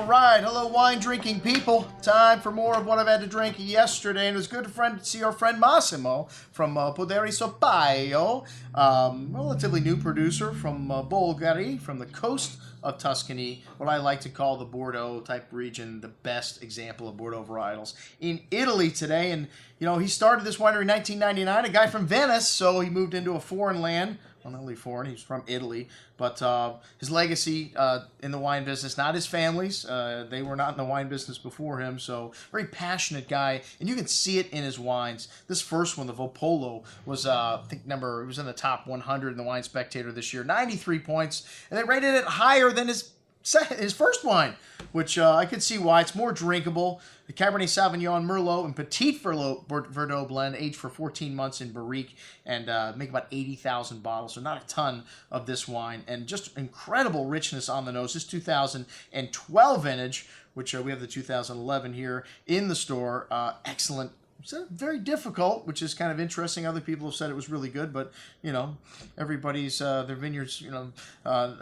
right, hello wine drinking people. Time for more of what I've had to drink yesterday, and it was good to see our friend Massimo from Poderi Sapaio, relatively new producer from Bolgari, from the coast of Tuscany, what I like to call the Bordeaux type region, the best example of Bordeaux varietals in Italy today. And you know, he started this winery in 1999, a guy from Venice, so he moved into a foreign land. Well, not only foreign, he's from Italy, but his legacy in the wine business, not his family's. They were not in the wine business before him, so very passionate guy, and you can see it in his wines. This first one, the Vopolo, was, I think, it was in the top 100 in the Wine Spectator this year, 93 points, and they rated it higher than his first wine, which I could see why. It's more drinkable. The Cabernet Sauvignon, Merlot, and Petit Verdot blend, aged for 14 months in barrique, and make about 80,000 bottles, so not a ton of this wine, and just incredible richness on the nose. This 2012 vintage, which we have the 2011 here in the store, excellent. It's very difficult, which is kind of interesting. Other people have said it was really good, but, you know, everybody's, their vineyards, you know,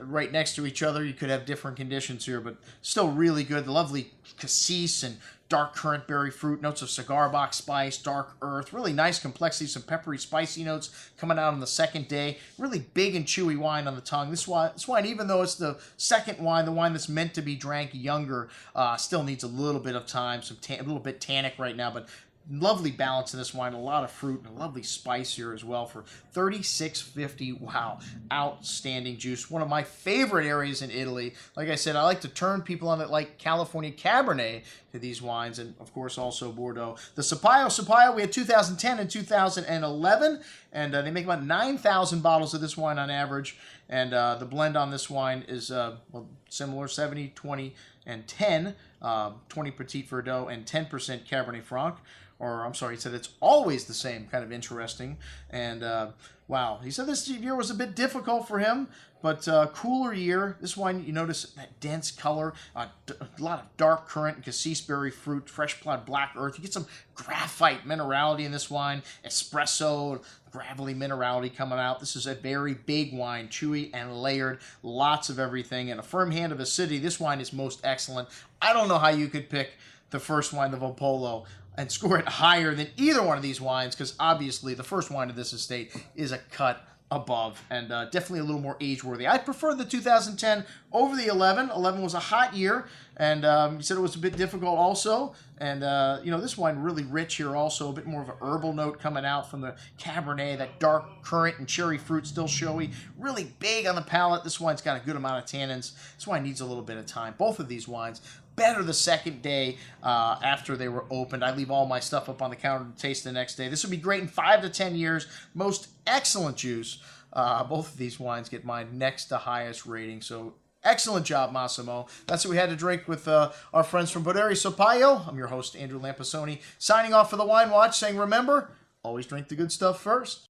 right next to each other. You could have different conditions here, but still really good. Lovely cassis and dark currant berry fruit, notes of cigar box spice, dark earth, really nice complexity, some peppery, spicy notes coming out on the second day. Really big and chewy wine on the tongue. This wine, even though it's the second wine, the wine that's meant to be drank younger, still needs a little bit of time, a little bit tannic right now, but lovely balance in this wine, a lot of fruit, and a lovely spice here as well for $36.50. Wow, outstanding juice. One of my favorite areas in Italy. Like I said, I like to turn people on that like California Cabernet to these wines, and of course also Bordeaux. The Sapaio, we had 2010 and 2011, and they make about 9,000 bottles of this wine on average, and the blend on this wine is well, similar, 70, 20, and 10, 20 Petit Verdot and 10% Cabernet Franc. Or, I'm sorry, he said it's always the same, kind of interesting. And, wow, he said this year was a bit difficult for him, but cooler year. This wine, you notice that dense color, a lot of dark currant and cassis berry fruit, fresh plowed black earth. You get some graphite minerality in this wine, espresso, gravelly minerality coming out. This is a very big wine, chewy and layered, lots of everything, and a firm hand of acidity. This wine is most excellent. I don't know how you could pick the first wine, the Vopolo, and score it higher than either one of these wines, because obviously the first wine of this estate is a cut above, and definitely a little more age-worthy. I prefer the 2010 over the 11. 11 was a hot year, and he said it was a bit difficult also. And, you know, this wine really rich here also, a bit more of an herbal note coming out from the Cabernet, that dark currant and cherry fruit still showy, really big on the palate. This wine's got a good amount of tannins. This wine needs a little bit of time. Both of these wines, better the second day after they were opened. I leave all my stuff up on the counter to taste the next day. This would be great in 5 to 10 years. Most excellent juice. Both of these wines get my next to highest rating. So excellent job, Massimo. That's what we had to drink with our friends from Poderi Sapaio. I'm your host, Andrew Lampasoni, signing off for the Wine Watch, saying remember, always drink the good stuff first.